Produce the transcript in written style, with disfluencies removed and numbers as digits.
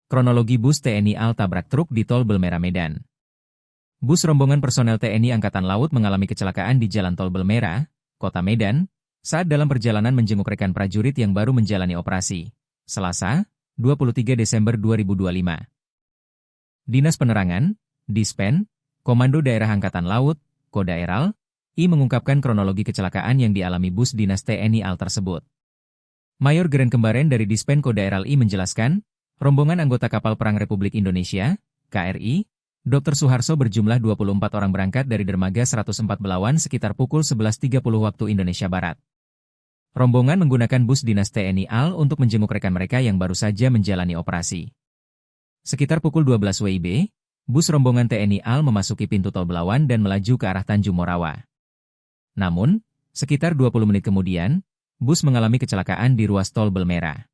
Kronologi bus TNI AL tabrak truk di Tol Belmera Medan. Bus rombongan personel TNI Angkatan Laut mengalami kecelakaan di Jalan Tol Belmera, Kota Medan, saat dalam perjalanan menjenguk rekan prajurit yang baru menjalani operasi. Selasa, 23 Desember 2025. Dinas Penerangan, Dispen, Komando Daerah Angkatan Laut, Kodaeral, I mengungkapkan kronologi kecelakaan yang dialami bus dinas TNI AL tersebut. Mayor Geren Kembaren dari Dispen Kodaeral I menjelaskan, rombongan anggota Kapal Perang Republik Indonesia, KRI, Dr. Suharso berjumlah 24 orang berangkat dari dermaga 104 Belawan sekitar pukul 11.30 waktu Indonesia Barat. Rombongan menggunakan bus dinas TNI AL untuk menjenguk rekan mereka yang baru saja menjalani operasi. Sekitar pukul 12 WIB, bus rombongan TNI AL memasuki pintu Tol Belawan dan melaju ke arah Tanjung Morawa. Namun, sekitar 20 menit kemudian, bus mengalami kecelakaan di ruas Tol Belmera.